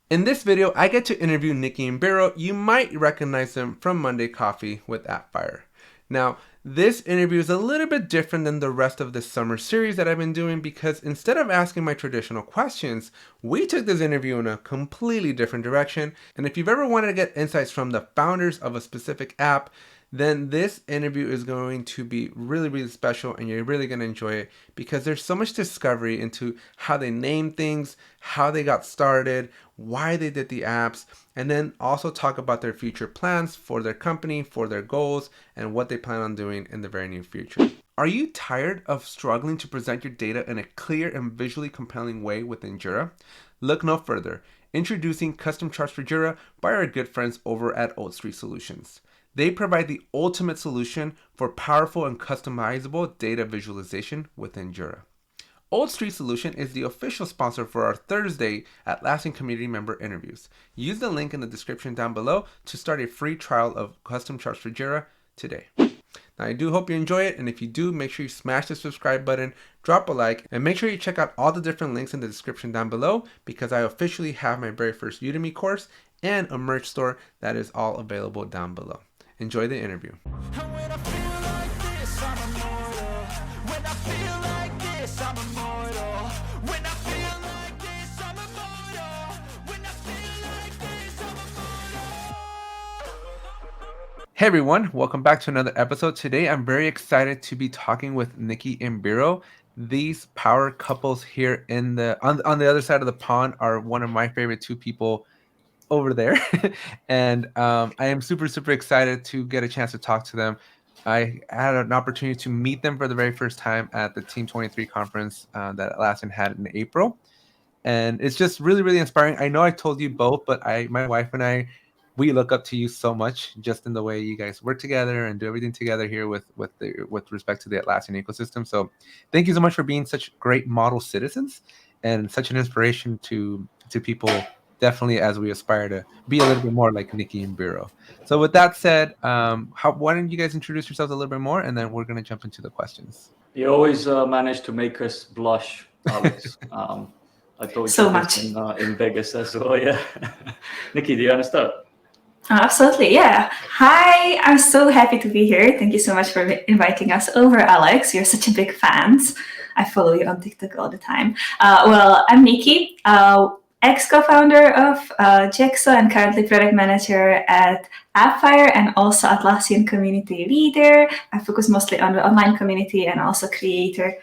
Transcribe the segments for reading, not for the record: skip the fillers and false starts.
In this video, I get to interview Nikki and Biro. You might recognize them from Monday Coffee with Appfile. Now, this interview is a little bit different than the rest of the summer series that I've been doing because instead of asking my traditional questions, we took this interview in a completely different direction. And if you've ever wanted to get insights from the founders of a specific app, then this interview is going to be really, really special and you're really going to enjoy it because there's so much discovery into how they name things, how they got started, why they did the apps, and then also talk about their future plans for their company, for their goals, and what they plan on doing in the very near future. Are you tired of struggling to present your data in a clear and visually compelling way within Jira? Look no further. Introducing custom charts for Jira by our good friends over at Old Street Solutions. They provide the ultimate solution for powerful and customizable data visualization within Jira. Old Street Solution is the official sponsor for our Thursday Atlassian community member interviews. Use the link in the description down below to start a free trial of custom charts for Jira today. Now, I do hope you enjoy it, and if you do, make sure you smash the subscribe button, drop a like, and make sure you check out all the different links in the description down below because I officially have my very first Udemy course and a merch store that is all available down below. Enjoy the interview. Hey everyone, welcome back to another episode. Today I'm very excited to be talking with Nikki and Biro. These power couples here on the other side of the pond are one of my favorite two people over there. And I am super excited to get a chance to talk to them. I had an opportunity to meet them for the very first time at the Team 23 conference that Atlassian had in April. And it's just really inspiring. I know I told you both, but my wife and I, we look up to you so much just in the way you guys work together and do everything together here with respect to the Atlassian ecosystem. So thank you so much for being such great model citizens and such an inspiration to people, definitely as we aspire to be a little bit more like Nikki and Biro. So with that said, why don't you guys introduce yourselves a little bit more, and then we're going to jump into the questions. You always manage to make us blush, Alex. I told so you much this in Vegas as well, yeah. Nikki, do you understand? Absolutely, yeah. Hi, I'm so happy to be here. Thank you so much for inviting us over, Alex. You're such a big fans. I follow you on TikTok all the time. Well, I'm Nikki, ex-co-founder of Jexo and currently product manager at Appfile and also Atlassian community leader. I focus mostly on the online community and also creator.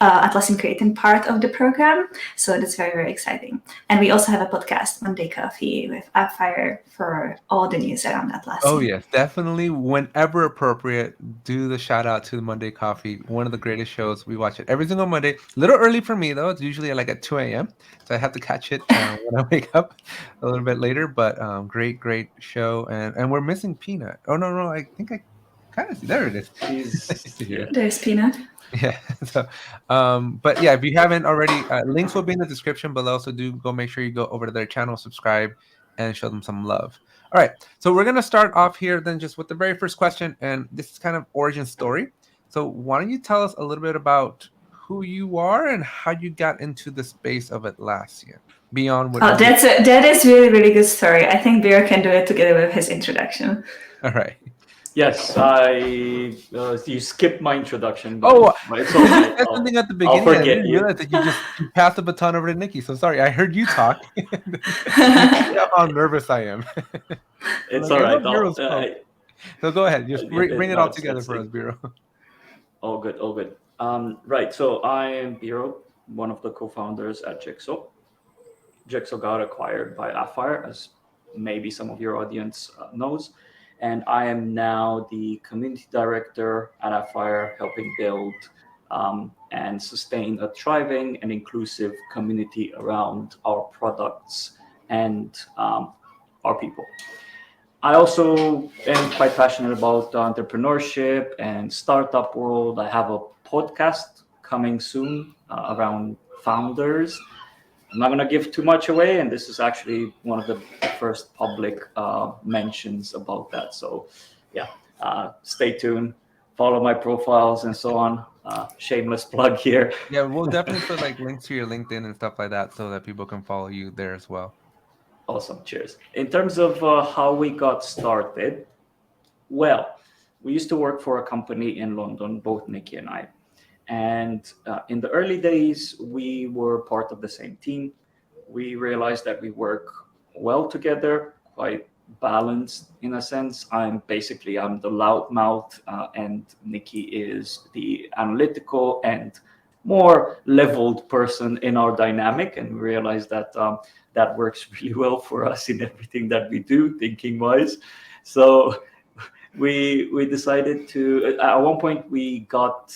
Atlassian creating part of the program. So that's very exciting. And we also have a podcast, Monday Coffee, with Appfile for all the news around Atlassian. Oh, yes, definitely. Whenever appropriate, do the shout out to the Monday Coffee. One of the greatest shows. We watch it every single Monday. A little early for me, though. It's usually like at 2 a.m. So I have to catch it when I wake up a little bit later. But great show. And we're missing Peanut. Oh, no. I think I kind of see. There it is. Yeah. There's Peanut. Yeah. So, but yeah, if you haven't already, links will be in the description below. So do go make sure you go over to their channel, subscribe, and show them some love. All right. So we're going to start off here then just with the very first question. And this is kind of origin story. So why don't you tell us a little bit about who you are and how you got into the space of Atlassian beyond what... Oh, that is really good story. I think Biro can do it together with his introduction. All right. Yes, you skipped my introduction. Oh, it's all right. That's something at the beginning. I'll forget I didn't you. realize that you passed the baton over to Nikki. So sorry, I heard you talk. How nervous I am. It's like, all right. So go ahead, just bring it all together for us, Biro. All good. Right. So I am Biro, one of the co-founders at Jexo. Jexo got acquired by Appfile, as maybe some of your audience knows. And I am now the community director at Appfile, helping build and sustain a thriving and inclusive community around our products and our people. I also am quite passionate about entrepreneurship and startup world. I have a podcast coming soon around founders. I'm not going to give too much away, and this is actually one of the first public mentions about that. So, yeah, stay tuned, follow my profiles, and so on. Shameless plug here. Yeah, we'll definitely put like links to your LinkedIn and stuff like that so that people can follow you there as well. Awesome. Cheers. In terms of how we got started, well, we used to work for a company in London, both Nikki and I. And in the early days, we were part of the same team. We realized that we work well together, quite balanced in a sense. I'm the loudmouth, and Nikki is the analytical and more leveled person in our dynamic. And we realized that that works really well for us in everything that we do, thinking wise. So we decided to at one point we got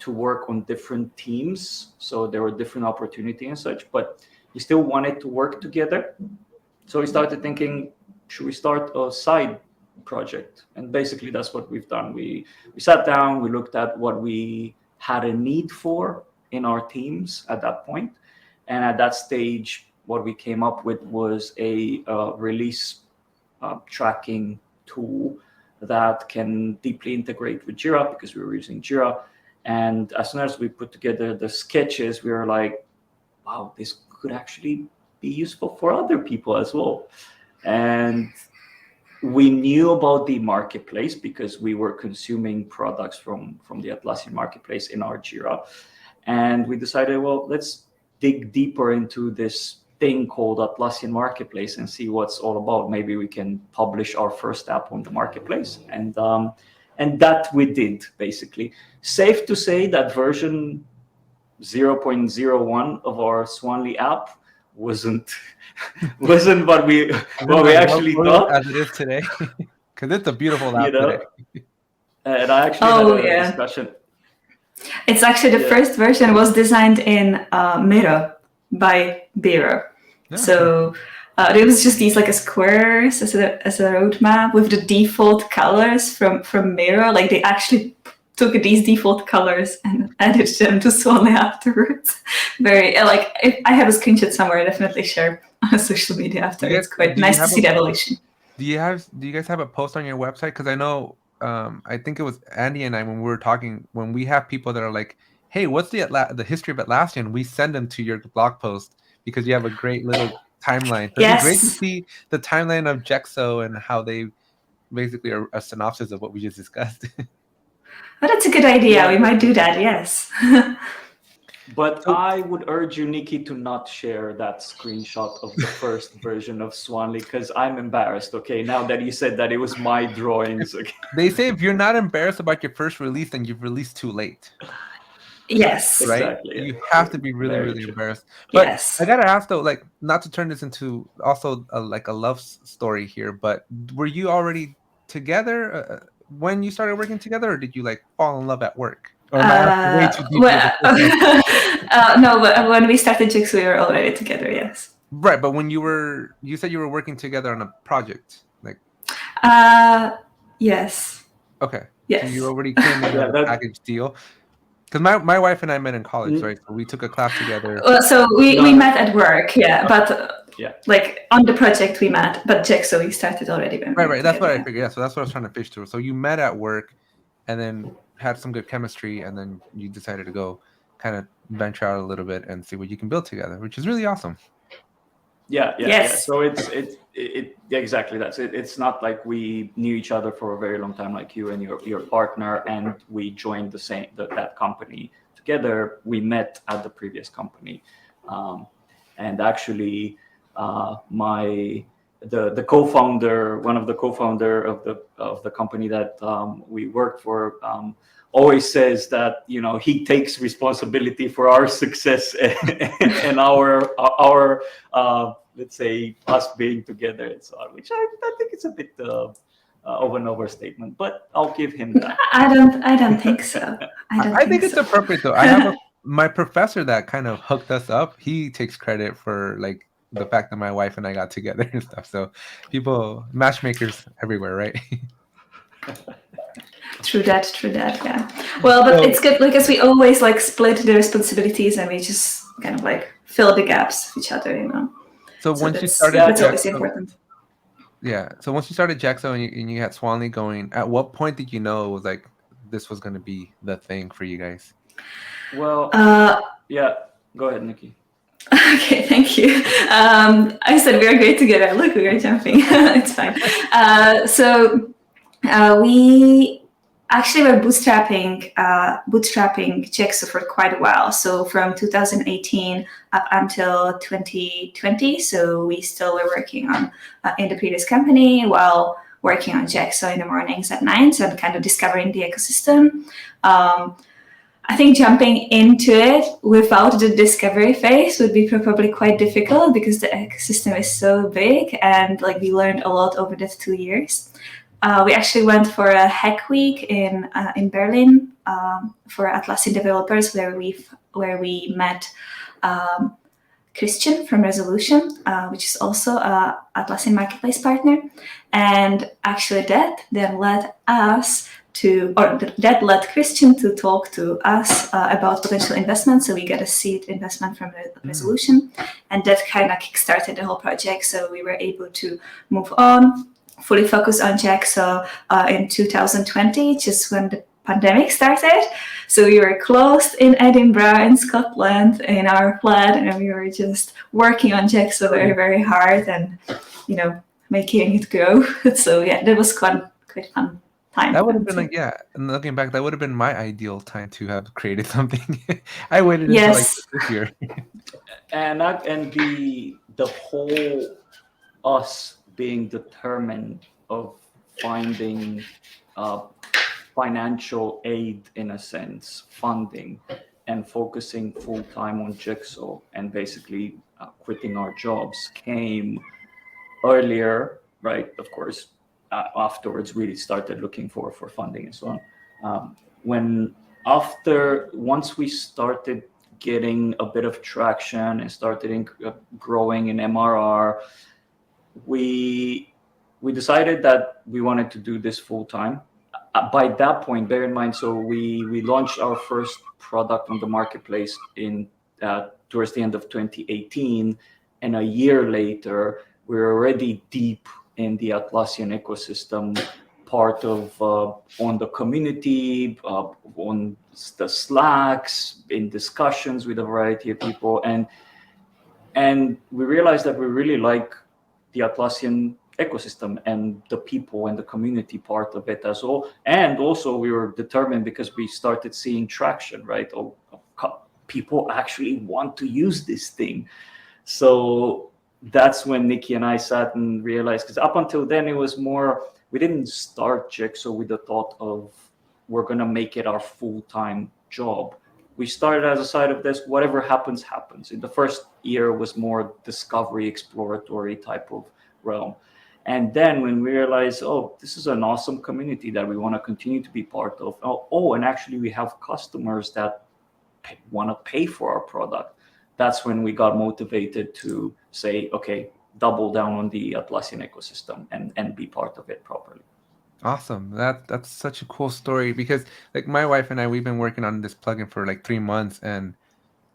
to work on different teams, so there were different opportunities and such, but we still wanted to work together. So we started thinking, should we start a side project? And basically that's what we've done. We sat down, we looked at what we had a need for in our teams at that point, and at that stage what we came up with was a release tracking tool that can deeply integrate with Jira, because we were using Jira. And as soon as we put together the sketches, we were like, wow, this could actually be useful for other people as well. And we knew about the marketplace because we were consuming products from the Atlassian marketplace in our Jira. And we decided, well, let's dig deeper into this thing called Atlassian Marketplace and see what's all about. Maybe we can publish our first app on the marketplace. And that we did, basically. Safe to say that version 0.01 of our Swanly app wasn't what we actually thought as it is today, because it's a beautiful app today. And I actually had a discussion. It's actually the first version was designed in Miro by Biro. Yeah. So it was just these like a squares as a roadmap with the default colors from Miro. Like they actually took these default colors and added them to Swanly afterwards. Very like if I have a screenshot somewhere, I definitely share on social media after. It's quite nice to see the evolution. Do you guys have a post on your website? Because I know I think it was Andy and I when we were talking, when we have people that are like, hey, what's the history of Atlassian? We send them to your blog post because you have a great little timeline. So yes. It'd be great to see the timeline of Jexo and how they basically are a synopsis of what we just discussed. Well, that's a good idea. Yeah. We might do that, yes. But I would urge you, Nikki, to not share that screenshot of the first version of Swanly because I'm embarrassed, okay? Now that you said that it was my drawings. Okay? They say if you're not embarrassed about your first release, then you've released too late. Yes. Right? Exactly. You have to be really, really embarrassed. But yes. I gotta ask though, like, not to turn this into also a love story here, but were you already together when you started working together, or did you like fall in love at work? Or way too deep? No, but when we started Jexo, we were already together. Yes. Right, but when you said you were working together on a project, like. Yes. Okay. Yes. So you already came in a package deal. Because my wife and I met in college, right? So we took a class together. Well, so we met at work, yeah. But like on the project we met, but Jexo we started already. When right. That's what I figured. Yeah, so that's what I was trying to fish through. So you met at work, and then had some good chemistry, and then you decided to go kind of venture out a little bit and see what you can build together, which is really awesome. Yeah. So it's exactly that. So it's not like we knew each other for a very long time, like you and your partner, and we joined that company together. We met at the previous company, and actually, the co-founder, one of the co-founder of the company that we worked for, always says that he takes responsibility for our success and our let's say us being together and so on, which I think it's a bit of an overstatement, but I'll give him that. I don't think so. I think it's appropriate though. I have my professor that kind of hooked us up. He takes credit for like the fact that my wife and I got together and stuff. So matchmakers everywhere, right? True that, yeah. Well, but it's good because we always like split the responsibilities and we just kind of like fill the gaps with each other, So once you started, that's always important. Yeah. So once you started Jexo and you had Swanly going, at what point did you know it was like this was going to be the thing for you guys? Well, yeah. Go ahead, Nikki. Okay, thank you. I said we are great together. Look, we are jumping. It's fine. We actually were bootstrapping Jexo for quite a while. So from 2018 up until 2020. So we still were working on in the previous company while working on Jexo in the mornings at 9. So kind of discovering the ecosystem. I think jumping into it without the discovery phase would be probably quite difficult because the ecosystem is so big, and like we learned a lot over the 2 years. We actually went for a hack week in Berlin for Atlassian developers, where we met Christian from Resolution, which is also a Atlassian marketplace partner, and actually that then led us that led Christian to talk to us about potential investment. So we got a seed investment from Resolution, and that kind of kickstarted the whole project. So we were able to move on, fully focus on Jexo in 2020, just when the pandemic started. So we were closed in Edinburgh, in Scotland, in our flat, and we were just working on Jexo very, very hard, and making it grow. So yeah, that was quite fun time. That would have been like, yeah, and looking back, that would have been my ideal time to have created something. I waited until like this year. And the whole us being determined of finding financial aid, in a sense, funding, and focusing full time on Jexo and basically quitting our jobs came earlier, right? Of course, afterwards really started looking for funding and so on. Once we started getting a bit of traction and started growing in MRR, we decided that we wanted to do this full time. By that point, bear in mind, so we launched our first product on the marketplace in towards the end of 2018, and a year later, we're already deep in the Atlassian ecosystem, part of on the community, on the Slacks, in discussions with a variety of people, and we realized that we really like the Atlassian ecosystem and the people and the community part of it as well. And also we were determined because we started seeing traction, right? People actually want to use this thing. So that's when Nikki and I sat and realized, because up until then it was more, we didn't start Jexo with the thought of we're going to make it our full-time job. We started as a side of this, whatever happens, happens. In the first year was more discovery, exploratory type of realm. And then when we realized, this is an awesome community that we want to continue to be part of. And actually we have customers that want to pay for our product. That's when we got motivated to say, okay, double down on the Atlassian ecosystem and be part of it properly. Awesome. That's such a cool story, because like my wife and I, we've been working on this plugin for like 3 months, and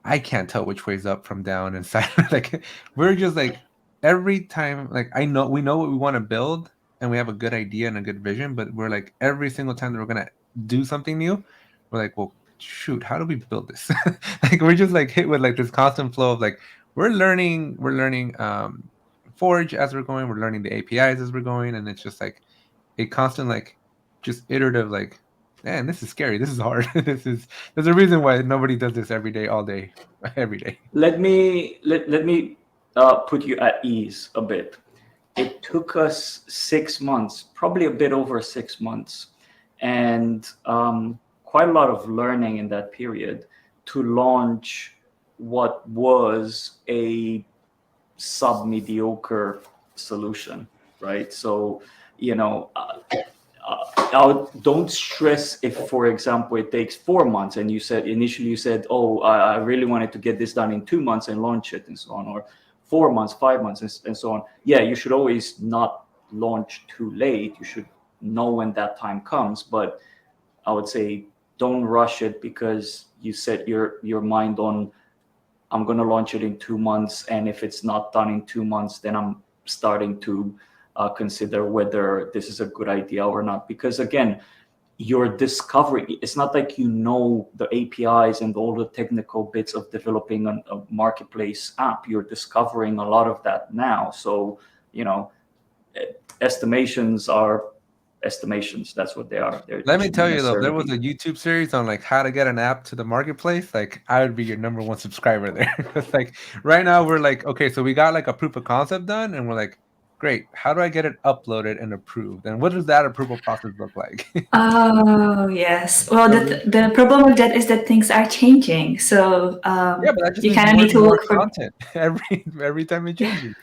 I can't tell which way's up from down and side. Like we're just like, every time, like we know what we want to build and we have a good idea and a good vision, but we're like, every single time that we're gonna do something new, we're like, well, shoot, how do we build this? Like we're just like hit with like this constant flow of like, we're learning Forge as we're going, we're learning the APIs as we're going, and it's just like a constant like just iterative like, man, this is scary, this is hard. There's a reason why nobody does this every day, all day, every day. Let me put you at ease a bit. It took us 6 months, probably a bit over 6 months, and quite a lot of learning in that period to launch what was a sub-mediocre solution, right? So, don't stress if, for example, it takes 4 months and initially you said, I really wanted to get this done in 2 months and launch it and so on, or 4 months, 5 months, and so on. Yeah, you should always not launch too late. You should know when that time comes, but I would say don't rush it because you set your mind on, I'm going to launch it in 2 months, and if it's not done in 2 months, then I'm starting to consider whether this is a good idea or not. Because again, you're discovering. It's not like you know the APIs and all the technical bits of developing a marketplace app. You're discovering a lot of that now. So, estimations are estimations. That's what they are. Let me tell you though, there was a YouTube series on like how to get an app to the marketplace. Like I would be your number one subscriber there. Because like right now we're like, okay, so we got like a proof of concept done, and we're like, great, how do I get it uploaded and approved? And what does that approval process look like? Oh, yes. Well, the problem with that is that things are changing. So Yeah, but that just you means kind of more need to and more look for content every time it changes.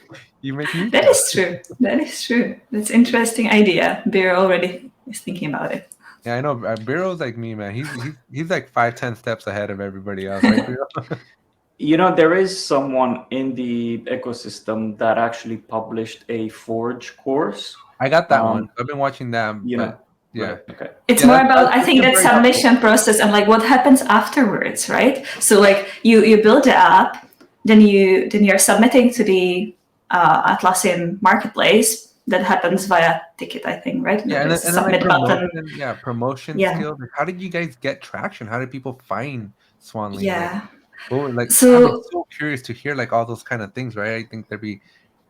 You make new That stuff. is true. That is true. That's an interesting idea. Biro already is thinking about it. Yeah, I know. Biro's like me, man. He's like 5-10 steps ahead of everybody else, right, Biro? There is someone in the ecosystem that actually published a Forge course. I got that one. I've been watching that. But yeah. Right. Okay. It's Yeah, more about, I think, been that very submission process and like what happens afterwards, right? So like you build the app, then you're submitting to the Atlassian marketplace. That happens via ticket, I think, right? Yeah, and then submit like button. promotion Yeah. skills. Like, how did you guys get traction? How did people find Swan Lee? Yeah. Like, So I'm so curious to hear like all those kind of things, right? I think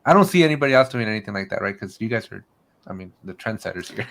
I don't see anybody else doing anything like that, right? Because you guys are, the trendsetters here.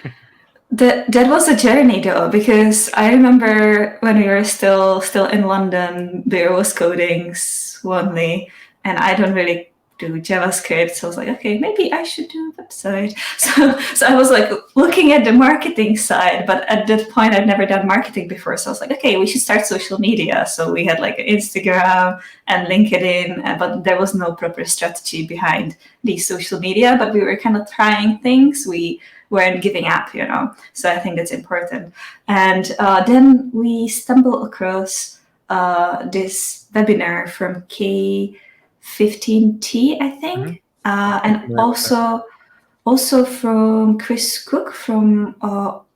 that was a journey though, because I remember when we were still in London, there was coding Swan Lee, and I don't really do JavaScript. So I was like, okay, maybe I should do a website. So I was like looking at the marketing side, but at that point I'd never done marketing before. So I was like, okay, we should start social media. So we had like Instagram and LinkedIn, but there was no proper strategy behind these social media, but we were kind of trying things. We weren't giving up, So I think that's important. And then we stumbled across this webinar from K15T, I think, and also from Chris Cook from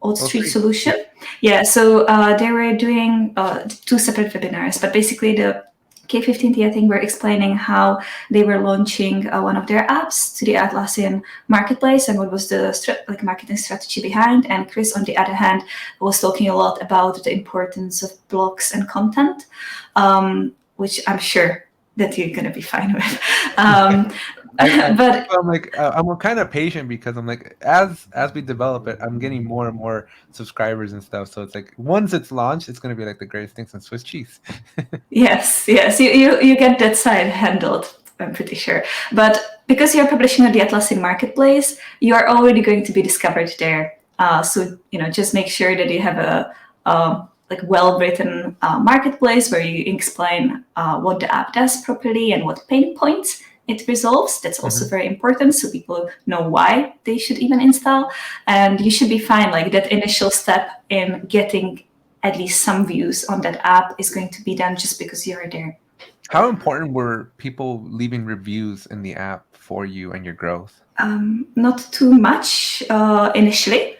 Old Street Solution. Yeah, so they were doing 2 separate webinars, but basically the K15T, I think, were explaining how they were launching one of their apps to the Atlassian marketplace and what was the marketing strategy behind. And Chris, on the other hand, was talking a lot about the importance of blogs and content, which I'm sure that you're going to be fine with. But I'm kind of patient because I'm like, as we develop it, I'm getting more and more subscribers and stuff. So it's like once it's launched, it's going to be like the greatest thing since Swiss cheese. Yes, you get that side handled, I'm pretty sure. But because you're publishing on the Atlassian marketplace, you are already going to be discovered there. So just make sure that you have a well-written marketplace where you explain what the app does properly and what pain points it resolves. That's also very important, so people know why they should even install. And you should be fine. Like that initial step in getting at least some views on that app is going to be done just because you're there. How important were people leaving reviews in the app for you and your growth? Not too much initially,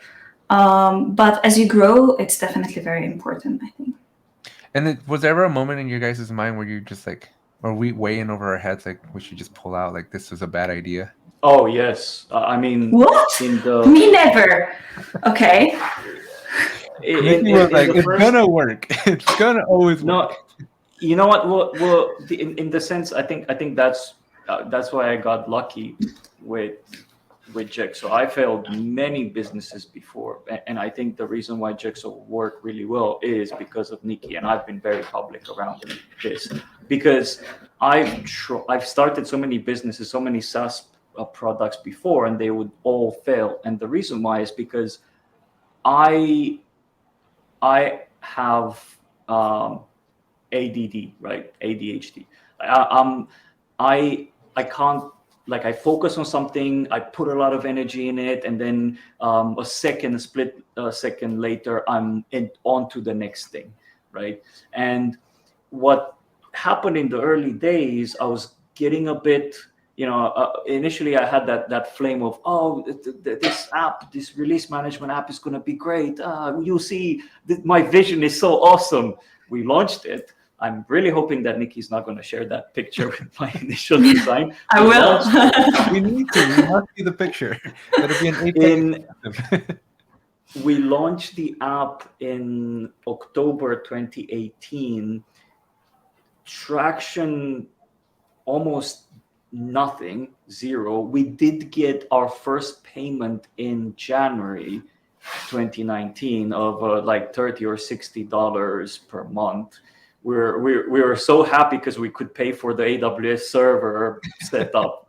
but as you grow, it's definitely very important, I think. And was there ever a moment in your guys' mind where you're just like, are we way in over our heads? Like we should just pull out. Like this was a bad idea. Oh yes, what? Me never. Okay. It's gonna work. It's gonna always work. No, you know what? Well, in the sense, I think that's why I got lucky with Jexo. I failed many businesses before, and I think the reason why Jexo worked really well is because of Nikki, and I've been very public around this because I've started so many businesses, so many SaaS products before, and they would all fail. And the reason why is because I have ADD, right? ADHD. I can't. Like I focus on something, I put a lot of energy in it, and then a split second later, I'm on to the next thing, right? And what happened in the early days, I was getting a bit, initially I had that flame of, this app, this release management app is going to be great. You'll see, my vision is so awesome. We launched it. I'm really hoping that Nikki's not going to share that picture with my initial design. I will. We need to. We must see the picture. That'll be an we launched the app in October 2018. Traction almost nothing, zero. We did get our first payment in January 2019 of like $30 or $60 per month. We were so happy because we could pay for the AWS server setup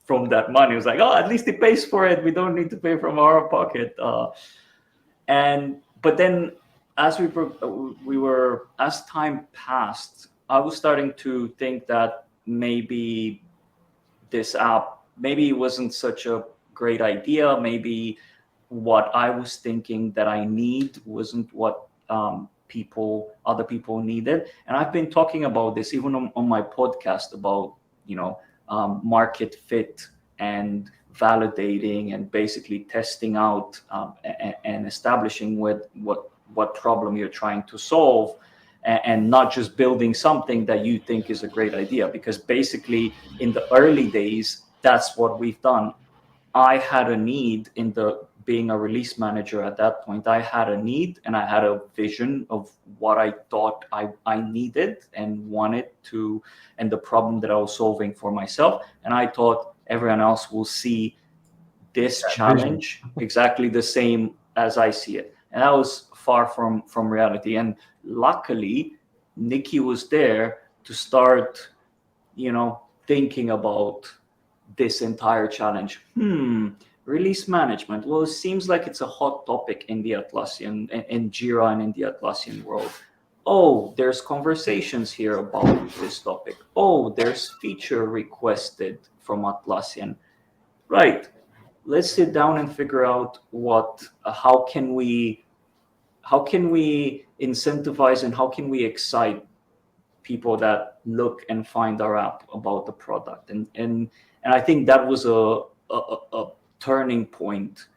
from that money. It was like, oh, at least it pays for it. We don't need to pay from our pocket. But then as as time passed, I was starting to think that maybe this app, maybe it wasn't such a great idea. Maybe what I was thinking that I need wasn't what other people needed. And I've been talking about this even on my podcast about, market fit and validating and basically testing out and establishing what problem you're trying to solve, and not just building something that you think is a great idea. Because basically in the early days, that's what we've done. I had a need being a release manager at that point. I had a need and I had a vision of what I thought I needed and wanted to, and the problem that I was solving for myself. And I thought everyone else will see this challenge exactly the same as I see it. And that was far from reality. And luckily, Nikki was there to start, thinking about this entire challenge. Release management. Well, it seems like it's a hot topic in the Atlassian, in Jira and in the Atlassian world. Oh, there's conversations here about this topic. Oh, there's feature requested from Atlassian. Right. Let's sit down and figure out how can we incentivize and how can we excite people that look and find our app about the product. And I think that was a turning point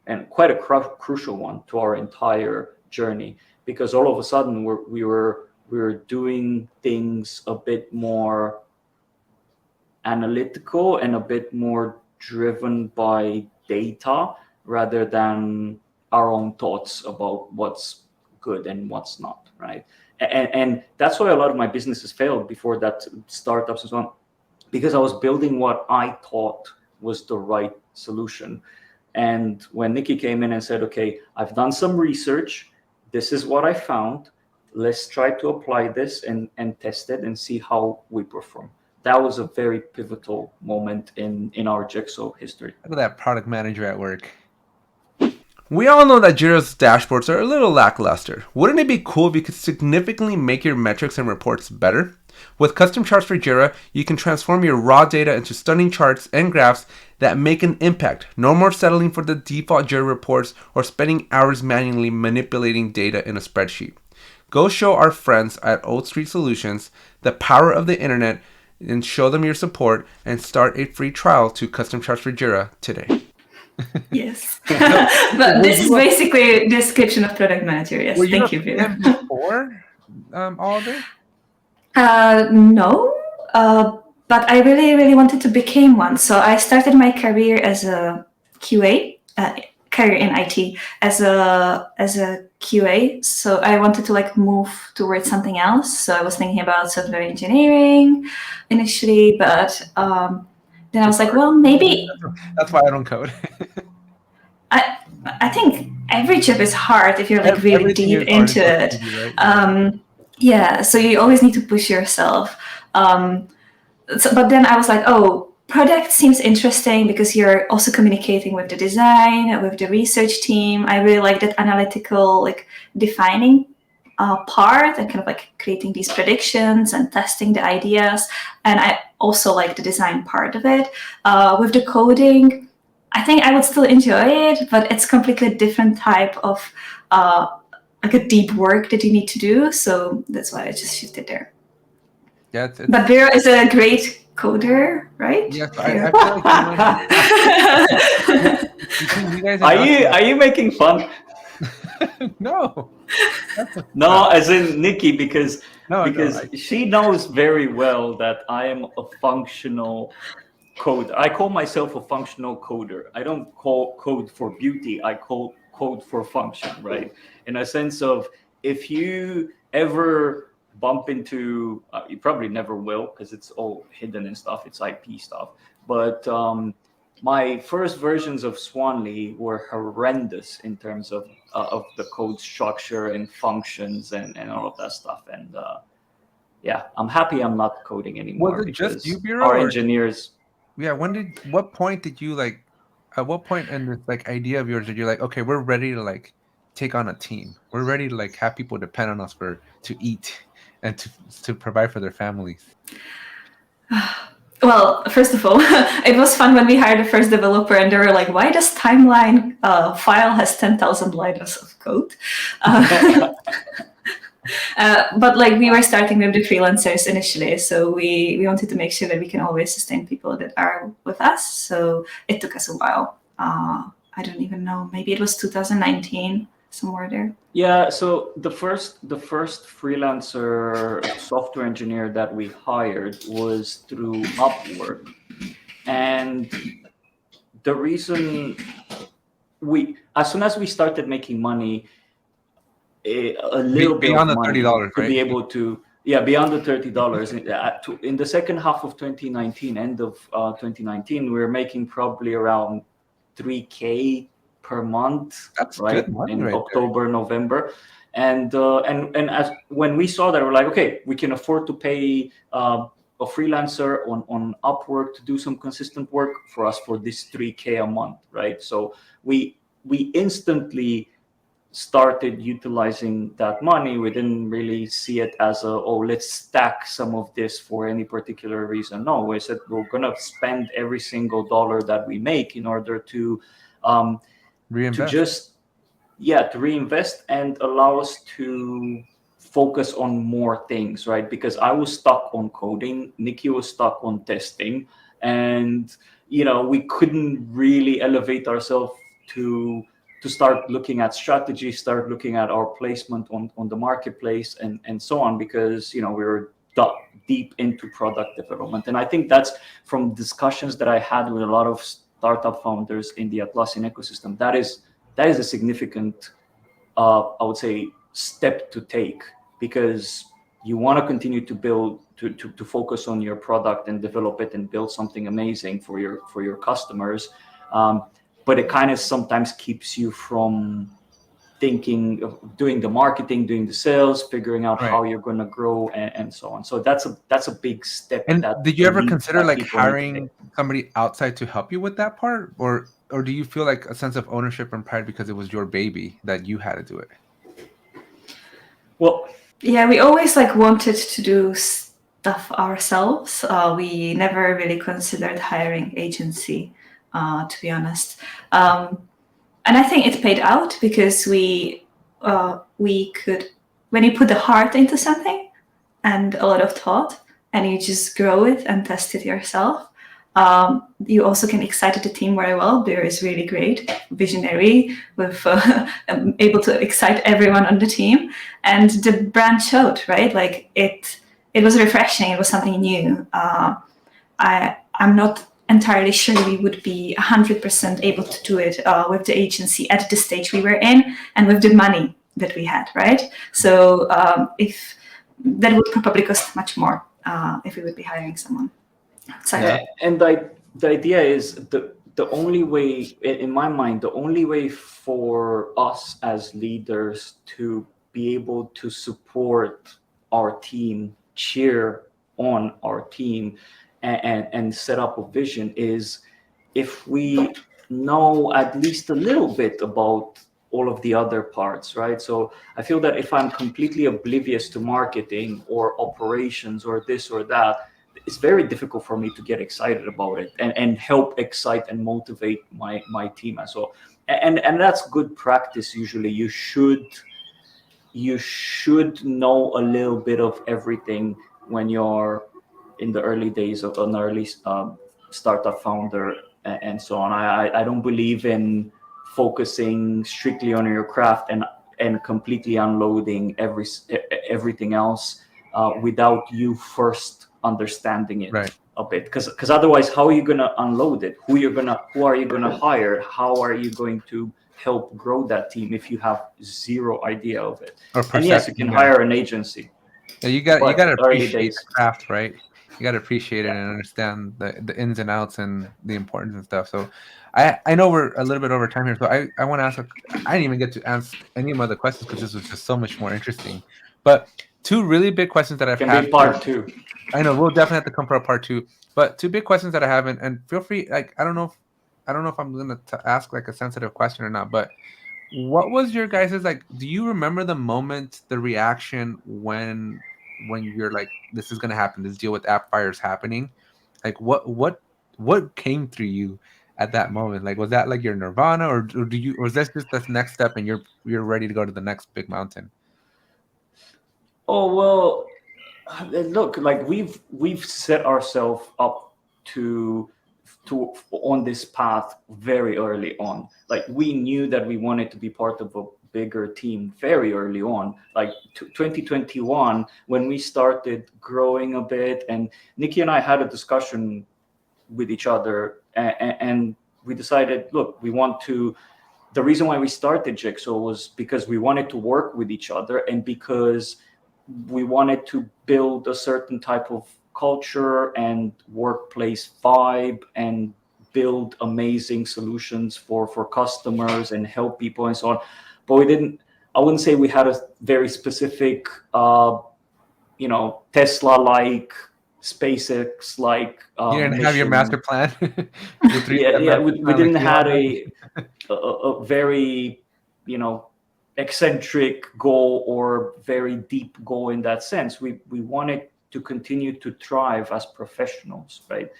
and quite a crucial one to our entire journey, because all of a sudden we were doing things a bit more analytical and a bit more driven by data rather than our own thoughts about what's good and what's not, right? And that's why a lot of my businesses failed before that, startups and so on, because I was building what I thought was the right solution. And when Nikki came in and said, okay, I've done some research, this is what I found, let's try to apply this and test it and see how we perform. That was a very pivotal moment in our Jexo history. Look at that product manager at work. We all know that Jira's dashboards are a little lackluster. Wouldn't it be cool if you could significantly make your metrics and reports better? With custom charts for Jira, you can transform your raw data into stunning charts and graphs that make an impact. No more settling for the default Jira reports or spending hours manually manipulating data in a spreadsheet. Go show our friends at Old Street Solutions the power of the internet and show them your support, and start a free trial to custom charts for Jira today. Yes. But this is basically a description of product manager. Yes, thank you, Biro. Before all of this? No, but I really, really wanted to become one. So I started my career as a QA, career in IT as a QA. So I wanted to move towards something else. So I was thinking about software engineering initially, but then I was like, well, maybe. That's why I don't code. I think every job is hard if you're really deep into it. Right? Yeah, so you always need to push yourself. But then I was like, oh, product seems interesting because you're also communicating with the design, with the research team. I really like that analytical, defining part and kind of creating these predictions and testing the ideas. And I also like the design part of it. With the coding, I think I would still enjoy it, but it's completely different type of a deep work that you need to do. So that's why I just shifted there. Yeah, but Biro is a great coder, right? Yes, I feel like are you making fun? No. No, as in Nikki, because she knows very well that I am a functional coder. I call myself a functional coder. I don't code for beauty. I code code for function, right? In a sense of, if you ever bump into, you probably never will because it's all hidden and stuff, it's IP stuff, but my first versions of Swanly were horrendous in terms of the code structure and functions and all of that stuff. And yeah, I'm happy I'm not coding anymore. Was it just you, because Biro, our or engineers. yeah? What point did you like? At what point in this like idea of yours did you like? Okay, we're ready to like take on a team. We're ready to like have people depend on us to eat and to provide for their families. Well, first of all, it was fun when we hired the first developer and they were like, why does timeline file has 10,000 lines of code? But like we were starting with the freelancers initially, so we wanted to make sure that we can always sustain people that are with us. So it took us a while. I don't even know, maybe it was 2019, somewhere there. Yeah, so the first freelancer software engineer that we hired was through Upwork. And the reason as soon as we started making money, a little bit Beyond of the money $30, to right? be able to, yeah, beyond the $30. In the second half of 2019, end of 2019, we were making probably around $3K per month. That's right good money in right October, November. And as when we saw that, we're like, okay, we can afford to pay a freelancer on Upwork to do some consistent work for us for this $3K a month, right? So we instantly started utilizing that money. We didn't really see it as let's stack some of this for any particular reason. No, we said we're gonna spend every single dollar that we make in order to Reinvest. to reinvest and allow us to focus on more things, right? Because I was stuck on coding, Nikki was stuck on testing, and we couldn't really elevate ourselves to start looking at strategy, start looking at our placement on the marketplace and so on, because we were deep into product development. And I think that's from discussions that I had with a lot of startup founders in the Atlassian ecosystem. That is a significant, I would say, step to take, because you want to continue to build, to focus on your product and develop it and build something amazing for your customers. But it kind of sometimes keeps you from thinking of doing the marketing, doing the sales, figuring out Right. how you're going to grow and so on. So that's a big step. And did you ever consider like people need to hiring somebody outside to help you with that part, or do you feel like a sense of ownership and pride because it was your baby that you had to do it? Well, yeah, we always like wanted to do stuff ourselves. We never really considered hiring agency, to be honest. And I think it paid out because we could, when you put the heart into something and a lot of thought, and you just grow it and test it yourself, you also can excite the team very well. Bear is really great, visionary, with able to excite everyone on the team, and the brand showed, right? Like it was refreshing. It was something new. I'm not entirely sure we would be 100% able to do it with the agency at the stage we were in and with the money that we had, right? So if that would probably cost much more if we would be hiring someone. And the idea is the only way, in my mind, the only way for us as leaders to be able to support our team, cheer on our team, and set up a vision is if we know at least a little bit about all of the other parts, right? So I feel that if I'm completely oblivious to marketing or operations or this or that, it's very difficult for me to get excited about it and help excite and motivate my team as well. And that's good practice. Usually you should know a little bit of everything when you're in the early days of an early startup founder and so on. I don't believe in focusing strictly on your craft and completely unloading everything else without you first understanding it a bit, because otherwise, how are you going to unload it? Who are you going to hire? How are you going to help grow that team if you have zero idea of it. Or And yes, you can hire an agency. Yeah, you got to early appreciate days. the craft, right? You got to appreciate it and understand the ins and outs and the importance and stuff. So I know we're a little bit over time here, so I want to ask. I didn't even get to ask any of my other questions because this was just so much more interesting. But two really big questions that I've Can had. be part two. I know we'll definitely have to come for a part two. But two big questions that I haven't, and feel free. Like I don't know if I'm gonna ask like a sensitive question or not, but what was your guys' like? Do you remember the moment, the reaction when you're like, this is gonna happen, this deal with Appfire is happening? Like, what came through you at that moment? Like, was that like your nirvana, or was that just the next step and you're ready to go to the next big mountain? Oh well, look, like we've set ourselves up to on this path very early on. Like we knew that we wanted to be part of a bigger team very early on, like 2021 when we started growing a bit, and Nikki and I had a discussion with each other, and we decided, look, we want to. The reason why we started Jexo was because we wanted to work with each other and because we wanted to build a certain type of culture and workplace vibe and build amazing solutions for customers and help people and so on. But I wouldn't say we had a very specific, Tesla-like, SpaceX-like You didn't have your mission. master plan. We didn't have a very, eccentric goal or very deep goal in that sense. We wanted to continue to thrive as professionals, right?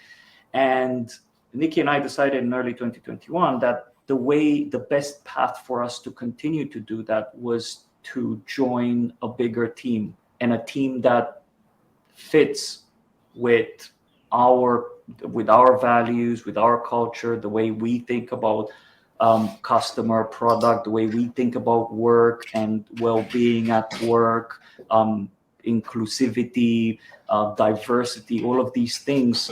And Nikki and I decided in early 2021 that the best path for us to continue to do that was to join a bigger team, and a team that fits with our values, with our culture, the way we think about customer, product, the way we think about work and well-being at work, inclusivity, diversity, all of these things.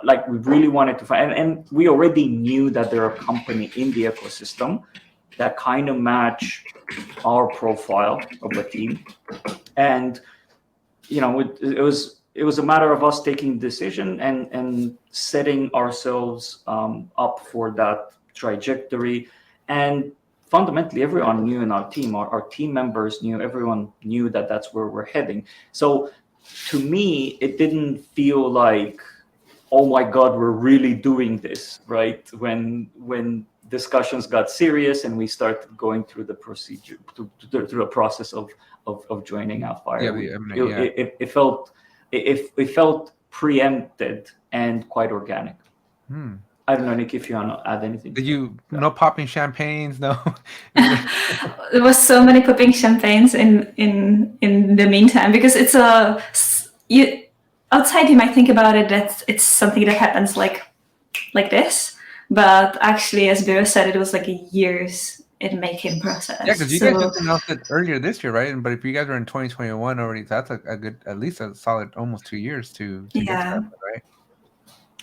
Like we really wanted to find, and we already knew that there are companies in the ecosystem that kind of match our profile of a team. And it was a matter of us taking decision and setting ourselves up for that trajectory. And fundamentally, everyone knew in our team, our team members knew, everyone knew that that's where we're heading. So to me, it didn't feel like, oh my God, we're really doing this, right? When discussions got serious and we started going through the procedure, through the process of joining Appfire, it felt preempted and quite organic. I don't know, Nick, if you want to add anything. Did you no popping champagnes? No. There was so many popping champagnes in the meantime, because it's outside you might think about it that it's something that happens like this, but actually, as Biro said, it was like a years in making process. Yeah, because you guys just announced it earlier this year, right? But if you guys are in 2021 already, that's a good, at least a solid almost 2 years to get started, right?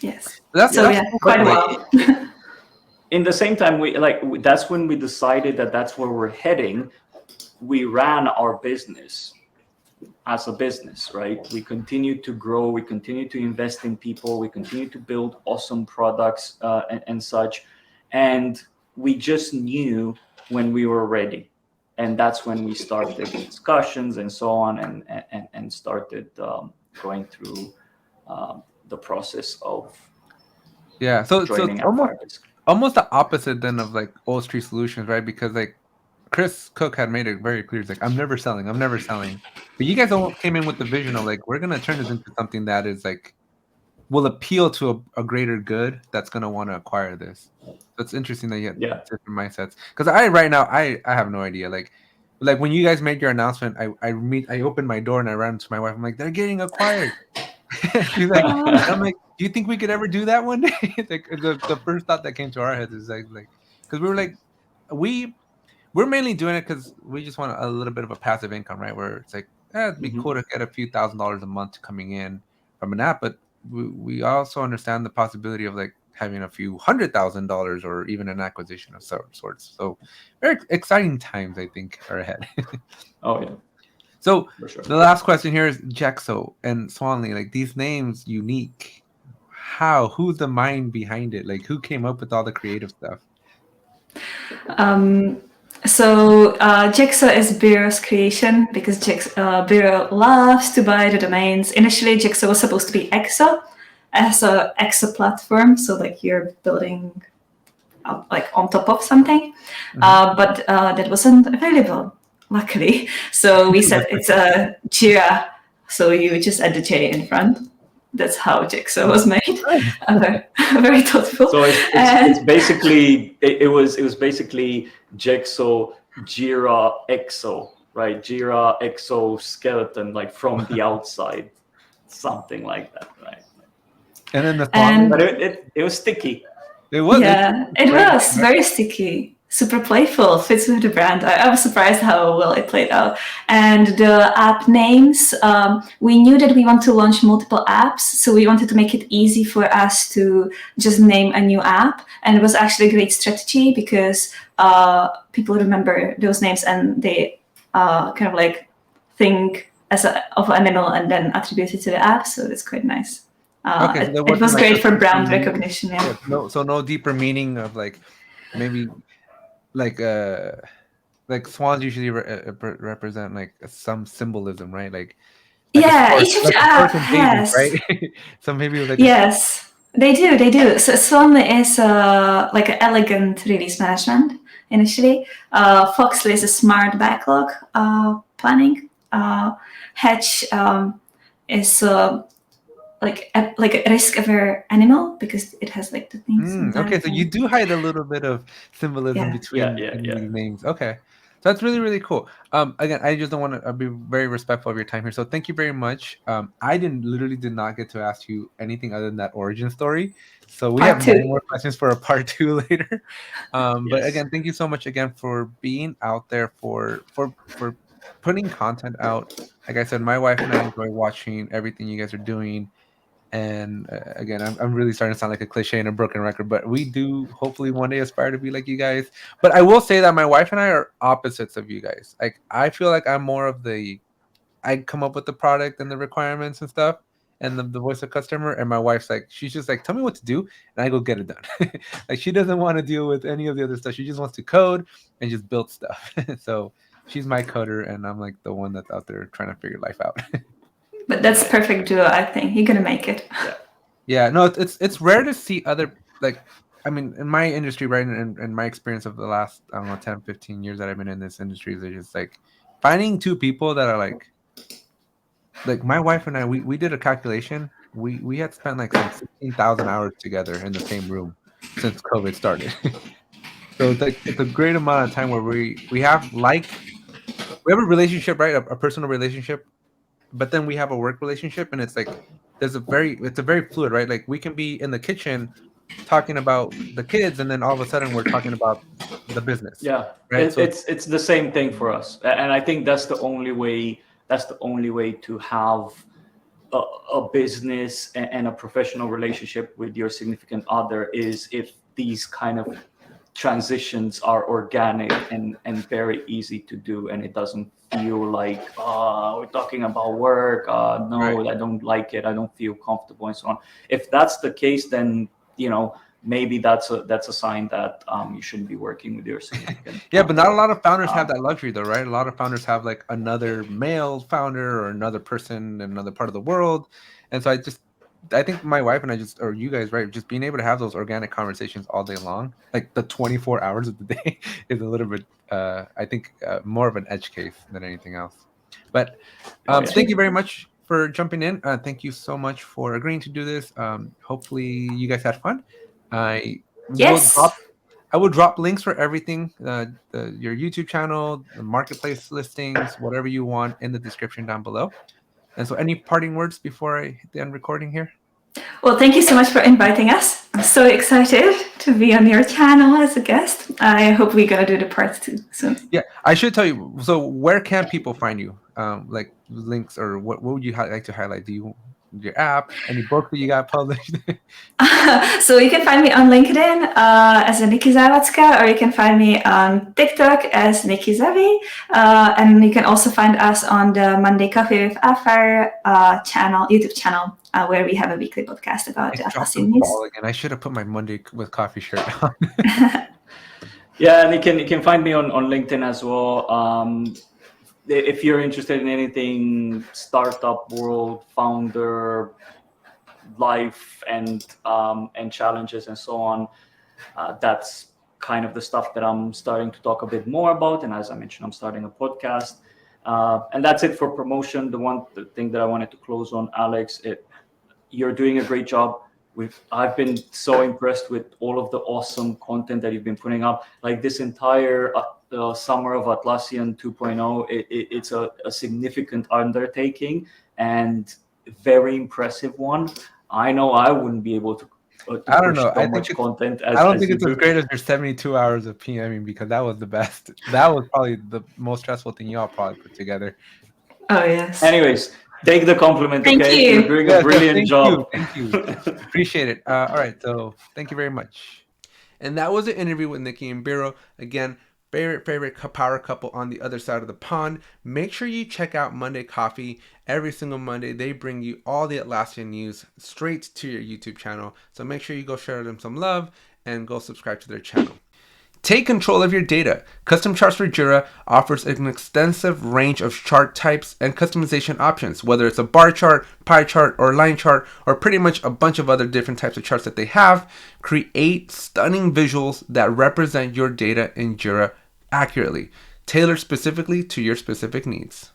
Yes. That's quite a while. In the same time, that's when we decided that that's where we're heading. We ran our business as a business, right? We continue to grow, we continue to invest in people, we continue to build awesome products and such. And we just knew when we were ready. And that's when we started discussions and so on, and started going through the process of so joining it's almost the opposite then of like Old Street Solutions, right? Because like Chris Cook had made it very clear. He's like, I'm never selling. But you guys all came in with the vision of like, we're gonna turn this into something that is like will appeal to a greater good that's gonna want to acquire this. So it's interesting that you have different mindsets. Because I have no idea. Like when you guys made your announcement, I opened my door and I ran to my wife. I'm like, they're getting acquired. She's like, I'm like, do you think we could ever do that one day? Like the first thought that came to our heads is like because we were like, we're mainly doing it because we just want a little bit of a passive income, right? Where it's like, it'd be cool to get a few $1,000s a month coming in from an app, but we also understand the possibility of like having a few $100,000 or even an acquisition of sorts. So very exciting times, I think, are ahead. Oh yeah. So For sure. the last question here is Jexo and Swanley, like these names unique. Who's the mind behind it? Like who came up with all the creative stuff? Jexo is Biro's creation because Biro loves to buy the domains. Initially, Jexo was supposed to be Exo as a Exo platform, so like you're building up like on top of something, but that wasn't available, luckily. So we said it's a Jira, so you just add the J in front. That's how Jexo was made. Very thoughtful. So it's basically it was basically Jexo Jira Exo, right? Jira Exoskeleton, like from the outside, something like that, right? And then the but it was sticky. It was. Yeah, it was very sticky. Super playful, fits with the brand. I was surprised how well it played out. And the app names, we knew that we want to launch multiple apps, so we wanted to make it easy for us to just name a new app. And it was actually a great strategy because people remember those names and they kind of like think of an animal and then attribute it to the app. So it's quite nice. Okay, so it was like great for brand recognition. Yeah. No deeper meaning of like maybe like swans usually represent like some symbolism, right? Like yeah, each of the app has right. So maybe like yes, they do. So Swan is like an elegant release management initially. Foxley is a smart backlog planning. Hedge is like a risk-aware animal because it has like the things. Okay, so you do hide a little bit of symbolism between these names. Okay, so that's really, really cool. Again, I just don't want to be very respectful of your time here. So thank you very much. I literally did not get to ask you anything other than that origin story. So we have many more questions for a part 2 later. But again, thank you so much again for being out there for putting content out. Like I said, my wife and I enjoy watching everything you guys are doing. And again, I'm really starting to sound like a cliche and a broken record, but we do hopefully one day aspire to be like you guys. But I will say that my wife and I are opposites of you guys. Like I feel like I'm more of I come up with the product and the requirements and stuff and the voice of customer, and my wife's like, she's just like, tell me what to do and I go get it done. Like she doesn't want to deal with any of the other stuff. She just wants to code and just build stuff. So she's my coder and I'm like the one that's out there trying to figure life out. But that's perfect duo, I think. You're gonna make it. Yeah, no, it's rare to see other, like, I mean, in my industry, right, and my experience of the last, I don't know, 10, 15 years that I've been in this industry is just like finding two people that are like my wife and I, we did a calculation. We had spent like some 16,000 hours together in the same room since COVID started. So it's a great amount of time where we have a relationship, right, a personal relationship. But then we have a work relationship, and it's like it's a very fluid, right? Like we can be in the kitchen talking about the kids, and then all of a sudden we're talking about the business. Yeah, right. It's the same thing for us, and I think that's the only way. That's the only way to have a business and a professional relationship with your significant other is if these kind of transitions are organic and very easy to do, and it doesn't feel like we're talking about work. No, right. I don't like it. I don't feel comfortable, and so on. If that's the case, then maybe that's a sign that you shouldn't be working with your significant. Yeah, but not a lot of founders have that luxury, though, right? A lot of founders have like another male founder or another person in another part of the world, and so I think my wife and I or you guys, right, just being able to have those organic conversations all day long, like the 24 hours of the day, is a little bit, I think, more of an edge case than anything else. But thank you very much for jumping in. Thank you so much for agreeing to do this. Hopefully you guys had fun. I will drop links for everything, your YouTube channel, the marketplace listings, whatever you want in the description down below. And so any parting words before I hit the end recording here? Well, thank you so much for inviting us. I'm so excited to be on your channel as a guest. I hope we're going to do the part 2 soon. Yeah, I should tell you. So where can people find you? Like links or what would you like to highlight? Do you your app, any books that you got published? So you can find me on LinkedIn as a Nikki Zawadzka, or you can find me on TikTok as Nikki Zavi. And you can also find us on the Monday Coffee with Appfile YouTube channel, where we have a weekly podcast about the Drop the Atlassian news. ball again. I should have put my Monday with Coffee shirt on. Yeah, and you can find me on LinkedIn as well. If you're interested in anything startup world, founder life, and challenges and so on, that's kind of the stuff that I'm starting to talk a bit more about. And as I mentioned, I'm starting a podcast. And that's it for promotion. The thing that I wanted to close on, Alex, you're doing a great job. I've been so impressed with all of the awesome content that you've been putting up. Like this entire summer of Atlassian 2.0, it's a significant undertaking and very impressive one. I know I wouldn't be able to I don't know. so much content. I don't think it's as great as your 72 hours of PMing, because that was the best. That was probably the most stressful thing y'all probably put together. Oh, yes. Anyways, take the compliment, Thank okay? you. You're doing a brilliant job. Thank you. Appreciate it. All right, so thank you very much. And that was an interview with Nikki and Biro. Again, favorite power couple on the other side of the pond. Make sure you check out Monday Coffee. Every single Monday, they bring you all the Atlassian news straight to your YouTube channel. So make sure you go show them some love and go subscribe to their channel. Take control of your data. Custom Charts for Jira offers an extensive range of chart types and customization options, whether it's a bar chart, pie chart, or line chart, or pretty much a bunch of other different types of charts that they have. Create stunning visuals that represent your data in Jira accurately, tailored specifically to your specific needs.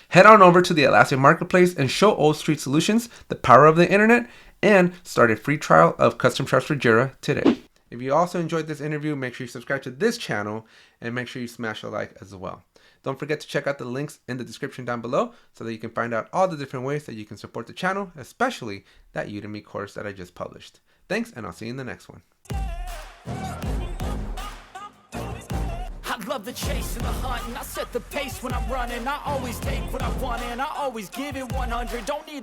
Head on over to the Atlassian Marketplace and show Old Street Solutions the power of the internet, and start a free trial of Custom Charts for Jira today. If you also enjoyed this interview, make sure you subscribe to this channel and make sure you smash a like as well. Don't forget to check out the links in the description down below so that you can find out all the different ways that you can support the channel, especially that Udemy course that I just published. Thanks, and I'll see you in the next one. I love the chase and the hunt, and I set the pace when I'm running. I always take what I want and I always give it 100. Don't need